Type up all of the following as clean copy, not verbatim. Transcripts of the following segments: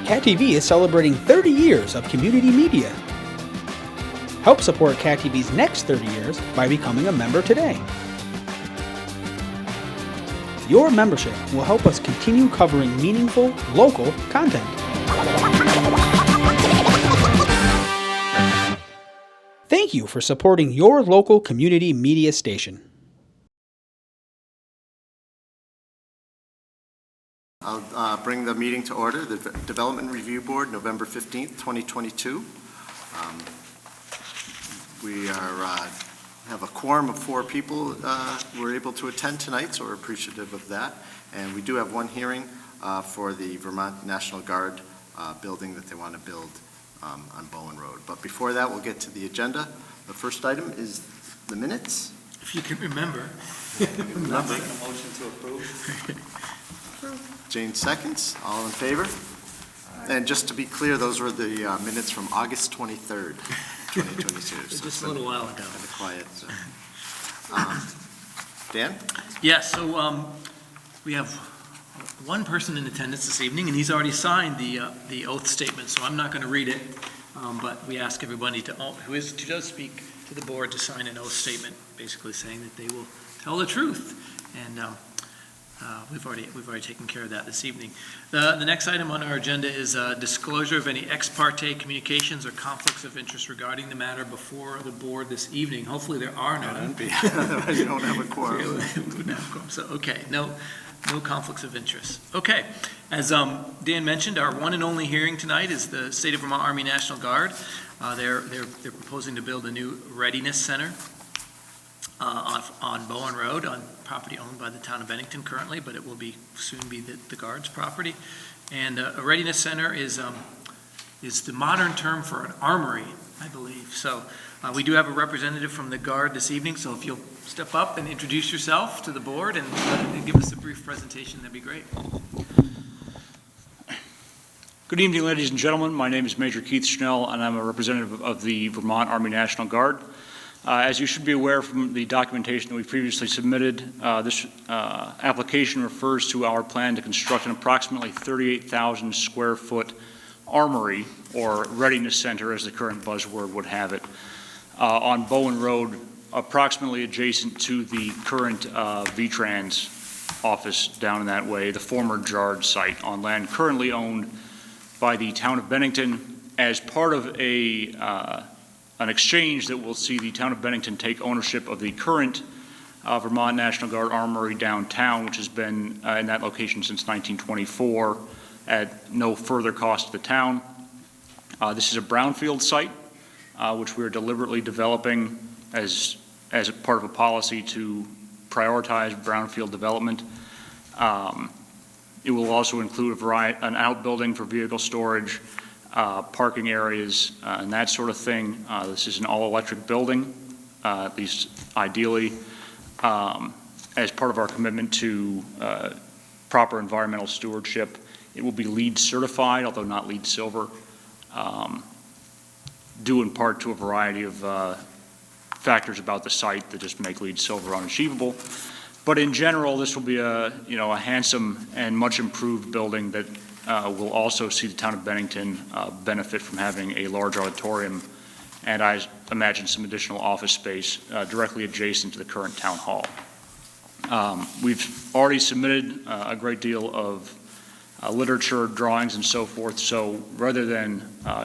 Cat TV is celebrating 30 years of community media. Help support Cat TV's next 30 years by becoming a member today. Your membership will help us continue covering meaningful, local content. Thank you for supporting your local community media station. I'll bring the meeting to order. The Development Review Board, November 15th, 2022. We have a quorum of 4 people who are able to attend tonight, so we're appreciative of that. And we do have one hearing for the Vermont National Guard building that they want to build on Bowen Road. But before that, we'll get to the agenda. The first item is the minutes. If you can remember. I'll make a motion to approve. Jane seconds. All in favor? And just to be clear, those were the minutes from August 23rd, 2022. So just a little while ago. Kind of quiet. So. Dan? Yes, so we have one person in attendance this evening, and he's already signed the oath statement, so I'm not going to read it, but we ask everybody who does speak to the board to sign an oath statement, basically saying that they will tell the truth. And we've already taken care of that this evening. The next item on our agenda is disclosure of any ex parte communications or conflicts of interest regarding the matter before the board this evening. Hopefully there are none. You don't have a quorum. So, okay, no conflicts of interest. Okay, as Dan mentioned, our one and only hearing tonight is the State of Vermont Army National Guard. They're proposing to build a new readiness center on Bowen Road, on property owned by the town of Bennington currently, but it will soon be the Guard's property. And a readiness center is the modern term for an armory, I believe. So we do have a representative from the Guard this evening, so if you'll step up and introduce yourself to the board and give us a brief presentation, that'd be great. Good evening, ladies and gentlemen. My name is Major Keith Schnell, and I'm a representative of the Vermont Army National Guard. As you should be aware from the documentation that we previously submitted, this application refers to our plan to construct an approximately 38,000 square foot armory, or readiness center as the current buzzword would have it, on Bowen Road, approximately adjacent to the current VTrans office down in that way, the former JARD site, on land currently owned by the town of Bennington as part of an exchange that will see the town of Bennington take ownership of the current Vermont National Guard Armory downtown, which has been in that location since 1924 at no further cost to the town. This is a brownfield site, which we are deliberately developing as a part of a policy to prioritize brownfield development. It will also include an outbuilding for vehicle storage, parking areas, and that sort of thing. This is an all-electric building, at least ideally, as part of our commitment to proper environmental stewardship. It will be LEED certified, although not LEED silver, due in part to a variety of factors about the site that just make LEED silver unachievable. But in general, this will be a handsome and much improved building that will also see the town of Bennington benefit from having a large auditorium and I imagine some additional office space directly adjacent to the current town hall. We've already submitted a great deal of literature, drawings, and so forth, so rather than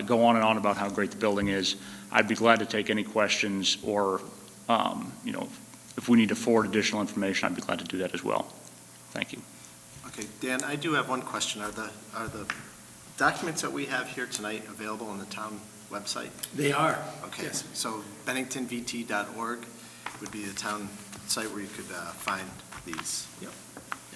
go on and on about how great the building is, I'd be glad to take any questions or, if we need to forward additional information, I'd be glad to do that as well. Thank you. Okay, Dan, I do have one question. Are the documents that we have here tonight available on the town website? They are. Okay, yes. So benningtonvt.org would be the town site where you could find these. Yep.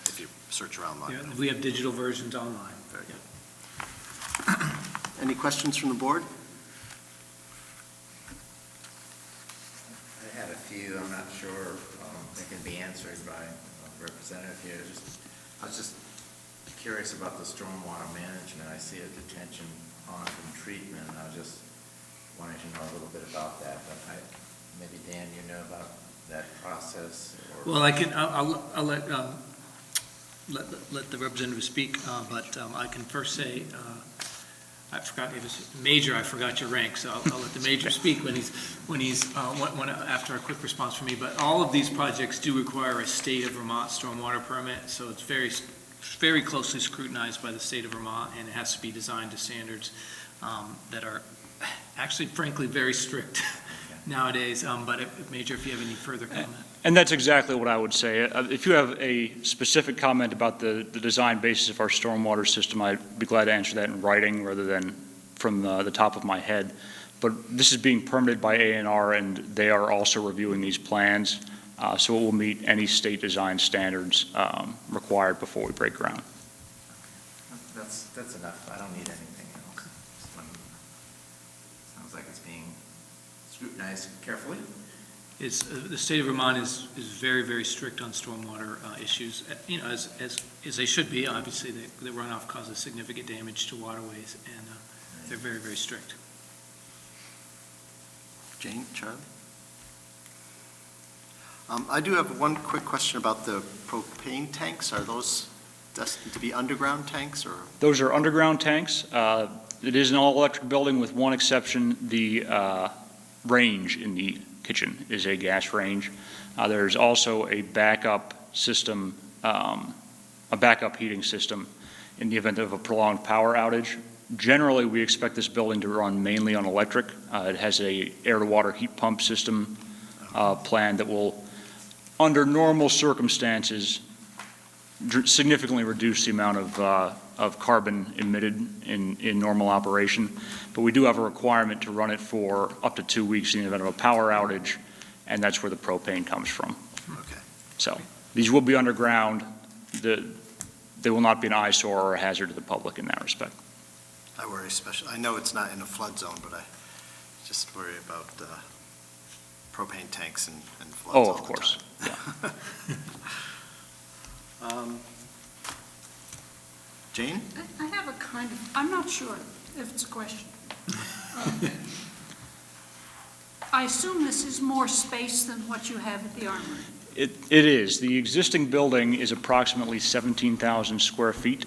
If you search around online. Yeah, we have digital versions online. Very good. Any questions from the board? I had a few. I'm not sure they can be answered by a representative here. I was just curious about the stormwater management. I see a detention pond and treatment. I was just wanting to know a little bit about that. But maybe Dan, you know about that process? Or... Well, I'll let the representative speak, but I can first say I forgot, it was Major, I forgot your rank, so I'll let the Major speak after a quick response from me. But all of these projects do require a state of Vermont stormwater permit, so it's very closely scrutinized by the state of Vermont, and it has to be designed to standards that are actually, frankly, very strict nowadays. But Major, if you have any further comment. And that's exactly what I would say. If you have a specific comment about the design basis of our stormwater system, I'd be glad to answer that in writing rather than from the top of my head. But this is being permitted by A&R, and they are also reviewing these plans, so it will meet any state design standards required before we break ground. That's enough. I don't need anything else. Sounds like it's being scrutinized carefully. The state of Vermont is very strict on stormwater issues, as they should be. Obviously, the runoff causes significant damage to waterways, and they're very strict. Jane, Charlie? I do have one quick question about the propane tanks. Are those destined to be underground tanks, or? Those are underground tanks. It is an all-electric building with one exception. The range in the kitchen is a gas range. There's also a backup system, a backup heating system in the event of a prolonged power outage. Generally, we expect this building to run mainly on electric. It has a air-to-water heat pump system planned that will, under normal circumstances, significantly reduce the amount of carbon emitted in normal operation. But we do have a requirement to run it for up to 2 weeks in the event of a power outage, and that's where the propane comes from. Okay. So these will be underground. They will not be an eyesore or a hazard to the public in that respect. I worry especially, I know it's not in a flood zone, but I just worry about propane tanks and floods all the time. Oh, of course. Yeah. Jane? I have a kind of, I'm not sure if it's a question. I assume this is more space than what you have at the Armory. It is. The existing building is approximately 17,000 square feet.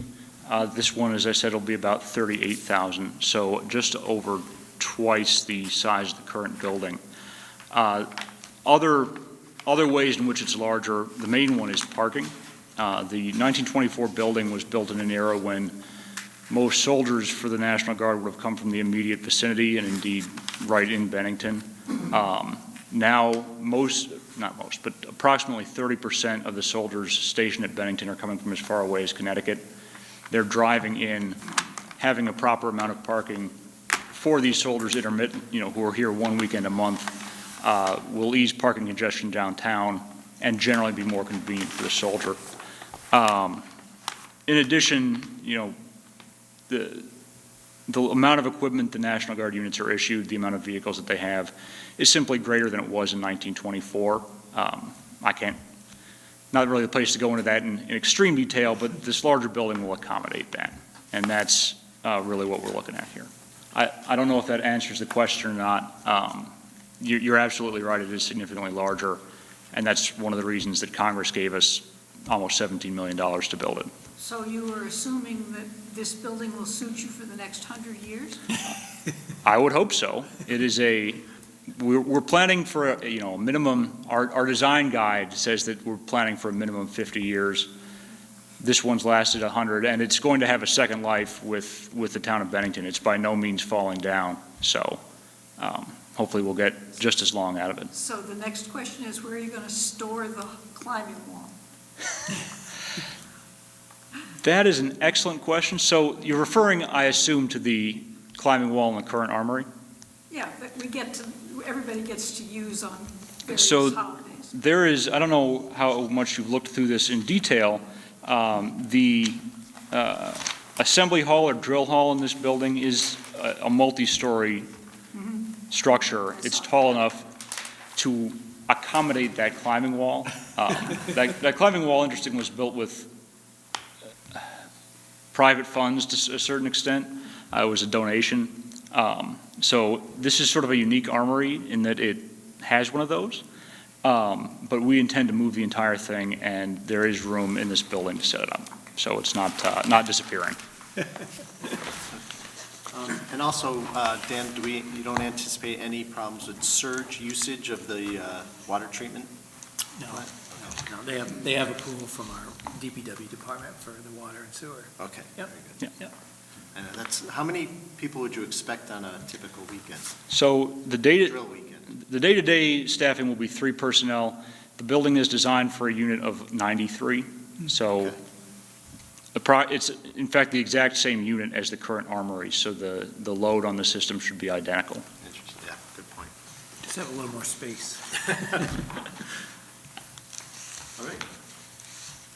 This one, as I said, will be about 38,000, so just over twice the size of the current building. Other ways in which it's larger, the main one is parking. The 1924 building was built in an era when most soldiers for the National Guard would have come from the immediate vicinity and indeed right in Bennington. Now, not most, but approximately 30% of the soldiers stationed at Bennington are coming from as far away as Connecticut. They're driving in, having a proper amount of parking for these soldiers intermittent, who are here one weekend a month, will ease parking congestion downtown and generally be more convenient for the soldier. In addition, the amount of equipment the National Guard units are issued, the amount of vehicles that they have, is simply greater than it was in 1924. Not really the place to go into that in extreme detail, but this larger building will accommodate that. And that's really what we're looking at here. I don't know if that answers the question or not. You're absolutely right, it is significantly larger, and that's one of the reasons that Congress gave us almost $17 million to build it. So you were assuming that this building will suit you for the next 100 years? I would hope so. It is we're planning for a minimum, our design guide says that we're planning for a minimum 50 years. This one's lasted 100, and it's going to have a second life with the town of Bennington. It's by no means falling down, so hopefully we'll get just as long out of it. So the next question is, where are you going to store the climbing wall? That is an excellent question. So you're referring, I assume, to the climbing wall in the current armory? Yeah, that everybody gets to use on various So holidays. there is, I don't know how much you've looked through this in detail, the assembly hall or drill hall in this building is a multi-story structure. It's tall enough to accommodate that climbing wall. That climbing wall, interestingly, was built with private funds to a certain extent. It was a donation. So this is sort of a unique armory in that it has one of those. But we intend to move the entire thing, and there is room in this building to set it up. So it's not disappearing. And also, Dan, you don't anticipate any problems with surge usage of the water treatment? No, they have approval from our DPW department for the water and sewer. Okay. Yep. Very good. Yep. And how many people would you expect on a typical weekend? So the data, Drill weekend? the day-to-day staffing will be 3 personnel. The building is designed for a unit of 93, so it's, in fact, the exact same unit as the current armory, so the load on the system should be identical. Interesting, yeah, good point. Just have a little more space. All right,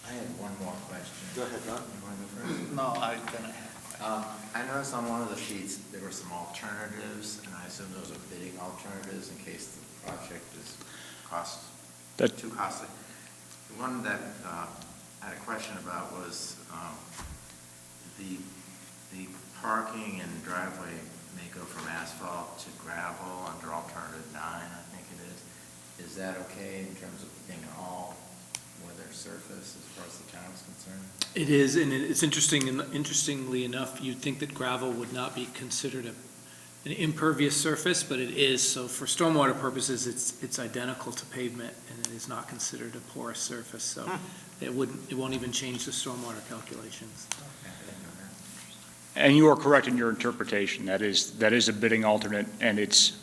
I had one more question. go ahead, Ron. You want to go first? No, I'm gonna have. I noticed on one of the sheets, there were some alternatives, and I assume those are bidding alternatives in case the project is too costly. The one that I had a question about was the parking and driveway may go from asphalt to gravel under alternative 9, I think it is. Is that okay in terms of being an all-weather surface as far as the town is concerned? It is, and it's interesting, and interestingly enough, you'd think that gravel would not be considered an impervious surface, but it is. So for stormwater purposes, it's identical to pavement, and it is not considered a porous surface. So it won't even change the stormwater calculations. Okay, I didn't know that. And you are correct in your interpretation. That is a bidding alternate, and it's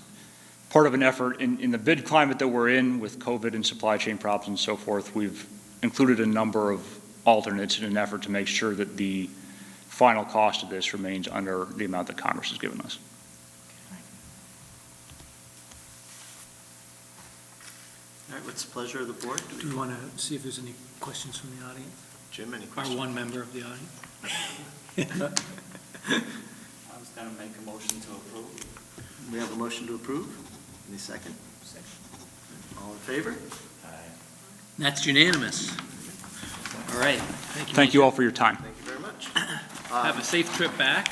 part of an effort. In the bid climate that we're in with COVID and supply chain problems and so forth, we've included a number of alternates in an effort to make sure that the final cost of this remains under the amount that Congress has given us. All right, what's the pleasure of the board? Do we want to see if there's any questions from the audience? Jim, any Or questions? one member of the audience? I was going to make a motion to approve. We have a motion to approve. Any second? Second. All in favor? Aye. That's unanimous. All right, thank you. Thank you all for your time. Thank you very much. Have a safe trip back.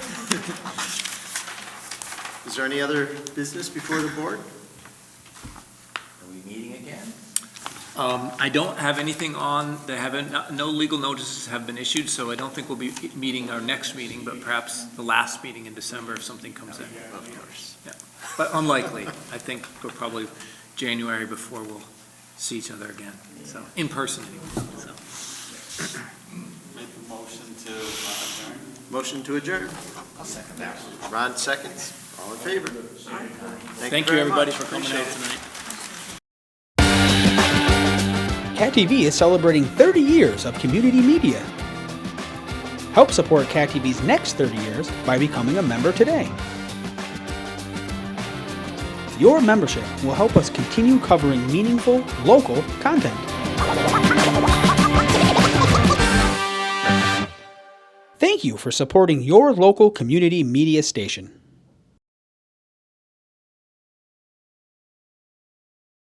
Is there any other business before the board? Are we meeting again? I don't have anything on, no legal notices have been issued, so I don't think we'll be meeting our next meeting, but perhaps the last meeting in December if something comes in. Of course. Yeah, but unlikely. I think we're probably January before we'll see each other again, so, in person anyway, so. Make a motion to adjourn. Motion to adjourn. I'll second that. Ron seconds. All in favor? Thank you, very everybody, much. for coming Appreciate out it. tonight. Cat TV is celebrating 30 years of community media. Help support Cat TV's next 30 years by becoming a member today. Your membership will help us continue covering meaningful, local content. Thank you for supporting your local community media station.